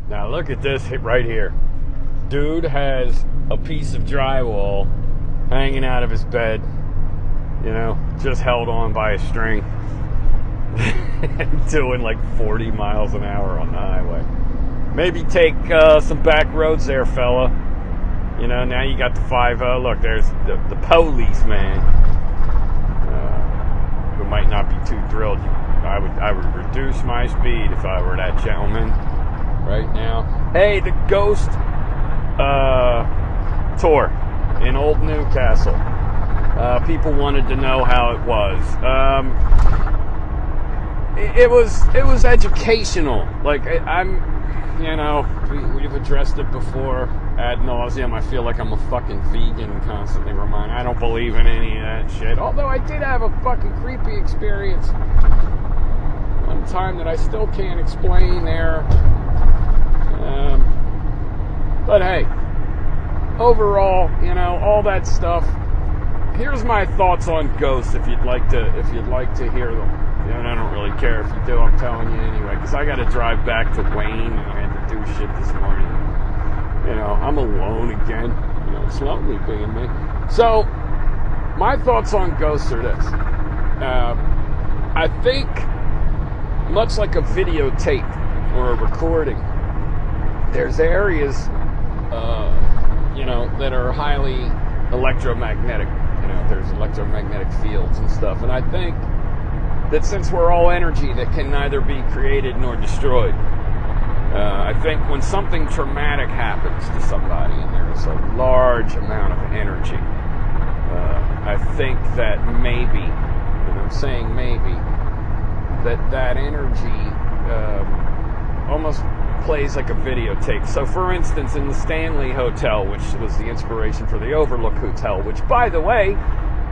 Now look at this right here. Dude has a piece of drywall hanging out of his bed, you know, just held on by a string. Doing like 40 miles an hour on the highway. Maybe take some back roads there, fella. You know, now you got the 5-0. Look, there's the police, man. Who might not be too thrilled. I would reduce my speed if I were that gentleman right now. Hey, the Ghost tour in Old Newcastle. People wanted to know how it was. It was educational. Like you know, we've addressed it before ad nauseum. I feel like I'm a fucking vegan, constantly reminding. I don't believe in any of that shit. Although I did have a fucking creepy experience one time that I still can't explain there. But hey, overall, you know, all that stuff. Here's my thoughts on ghosts. If you'd like to hear them. And I don't really care if you do, I'm telling you anyway, because I got to drive back to Wayne, and I had to do shit this morning. You know, I'm alone again. You know, it's lonely being me. So, my thoughts on ghosts are this. I think, much like a videotape or a recording, there's areas, you know, that are highly electromagnetic. You know, there's electromagnetic fields and stuff, and I think that since we're all energy that can neither be created nor destroyed, I think when something traumatic happens to somebody and there's a large amount of energy, I think that maybe, and I'm saying maybe, that energy almost plays like a videotape. So for instance, in the Stanley Hotel, which was the inspiration for the Overlook Hotel, which by the way,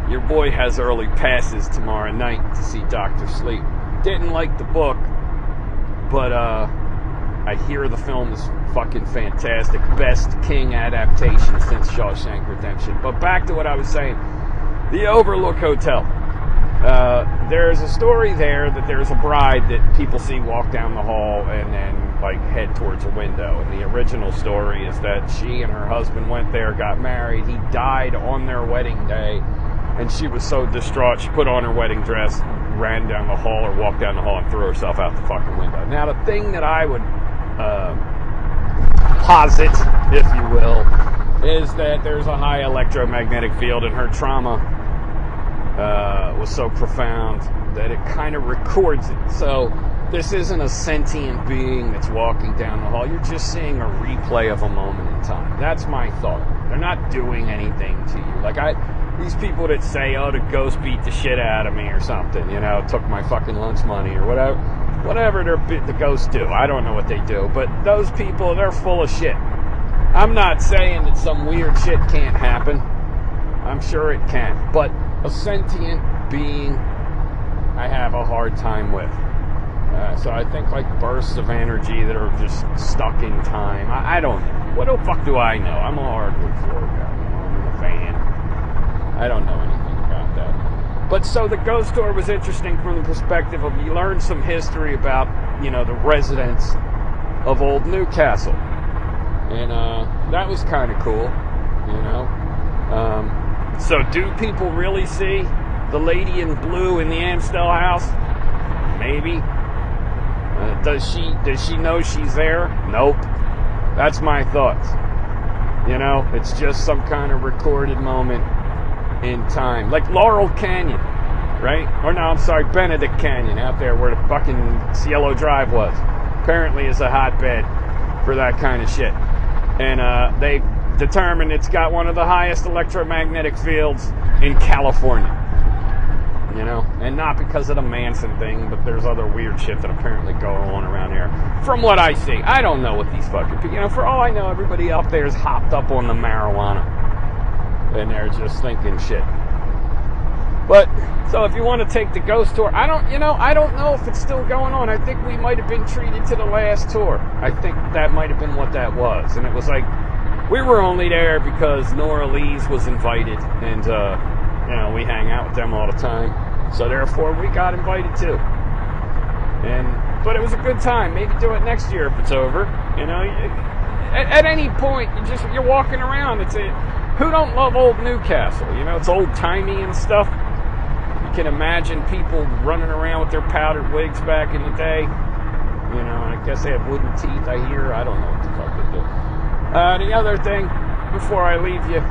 your boy has early passes tomorrow night to see Dr. Sleep. Didn't like the book, but I hear the film is fucking fantastic. Best King adaptation since Shawshank Redemption. But back to what I was saying. The Overlook Hotel. There's a story there that there's a bride that people see walk down the hall and then like head towards a window. And the original story is that she and her husband went there, got married. He died on their wedding day. And she was so distraught, she put on her wedding dress, ran down the hall or walked down the hall and threw herself out the fucking window. Now, the thing that I would posit, if you will, is that there's a high electromagnetic field and her trauma was so profound that it kind of records it. So this isn't a sentient being that's walking down the hall. You're just seeing a replay of a moment in time. That's my thought. They're not doing anything to you. Like these people that say, oh, the ghost beat the shit out of me or something, you know, took my fucking lunch money or whatever the ghosts do. I don't know what they do, but those people, they're full of shit. I'm not saying that some weird shit can't happen. I'm sure it can, but a sentient being, I have a hard time with. So I think like bursts of energy that are just stuck in time. I don't know. What the fuck do I know? I'm a hardwood floor guy. I'm a fan. I don't know anything about that. But so the ghost tour was interesting from the perspective of you learned some history about, you know, the residents of Old Newcastle. And that was kind of cool, you know. So do people really see the lady in blue in the Amstel house? Maybe. Does she know she's there? Nope. That's my thoughts. You know, it's just some kind of recorded moment in time. Like Laurel Canyon, right? Or no, I'm sorry, Benedict Canyon out there where the fucking Cielo Drive was. Apparently is a hotbed for that kind of shit. And they determined it's got one of the highest electromagnetic fields in California. You know, and not because of the Manson thing, but there's other weird shit that apparently go on around here. From what I see, I don't know what these fucking people, you know, for all I know, everybody out there is hopped up on the marijuana. And they're just thinking shit. But, so if you want to take the ghost tour, I don't know if it's still going on. I think we might have been treated to the last tour. I think that might have been what that was. And it was like, we were only there because Nora Lees was invited. And, you know, we hang out with them all the time. So therefore, we got invited too. And But it was a good time. Maybe do it next year if it's over. You know, at any point, you're walking around. Who don't love old Newcastle? You know, it's old timey and stuff. You can imagine people running around with their powdered wigs back in the day. You know, and I guess they have wooden teeth. I hear. I don't know what the fuck they do. The other thing, before I leave you,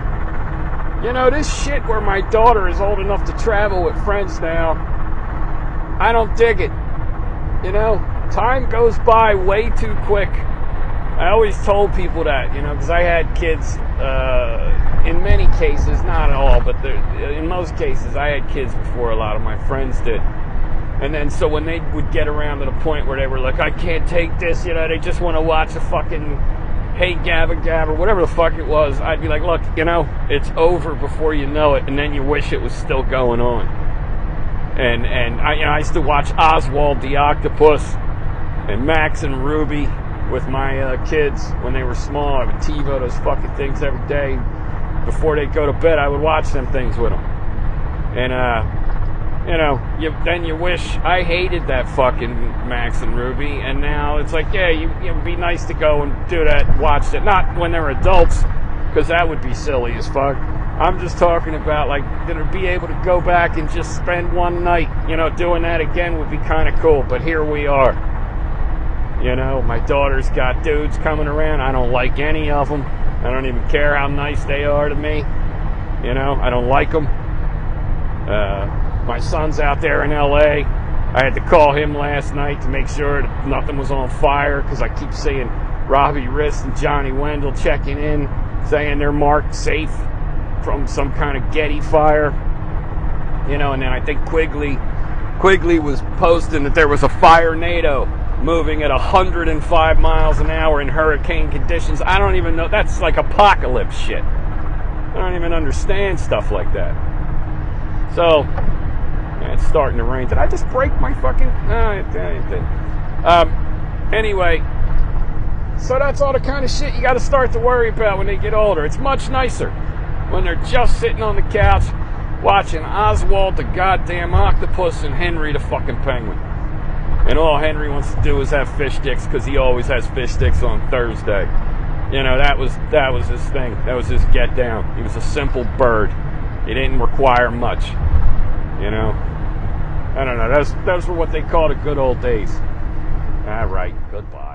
you know, this shit where my daughter is old enough to travel with friends now, I don't dig it. You know, time goes by way too quick. I always told people that, you know, because I had kids, in many cases, not all, but in most cases, I had kids before a lot of my friends did. And then, so when they would get around to the point where they were like, I can't take this, you know, they just want to watch a fucking Hey Gabba Gabba, whatever the fuck it was, I'd be like, look, you know, it's over before you know it, and then you wish it was still going on. And I used to watch Oswald the Octopus and Max and Ruby with my kids when they were small. I would TiVo those fucking things every day. Before they'd go to bed, I would watch them things with them. And, you know, then you wish. I hated that fucking Max and Ruby, and now it's like, yeah, it'd be nice to go and do that, watch it. Not when they're adults, because that would be silly as fuck. I'm just talking about, like, to be able to go back and just spend one night, you know, doing that again would be kind of cool, but here we are. You know, my daughter's got dudes coming around. I don't like any of them. I don't even care how nice they are to me. You know, I don't like them. My son's out there in L.A. I had to call him last night to make sure that nothing was on fire, because I keep seeing Robbie Rist and Johnny Wendell checking in, saying they're marked safe from some kind of Getty fire. You know, and then I think Quigley was posting that there was a fire-nado moving at 105 miles an hour in hurricane conditions. I don't even know. That's like apocalypse shit. I don't even understand stuff like that. So, yeah, it's starting to rain. Did I just break my fucking... Anyway, so that's all the kind of shit you got to start to worry about when they get older. It's much nicer when they're just sitting on the couch watching Oswald the goddamn Octopus and Henry the fucking Penguin. And all Henry wants to do is have fish sticks, because he always has fish sticks on Thursday. You know, that was his thing. That was his get down. He was a simple bird. He didn't require much. You know? I don't know. Those were what they called the good old days. All right. Goodbye.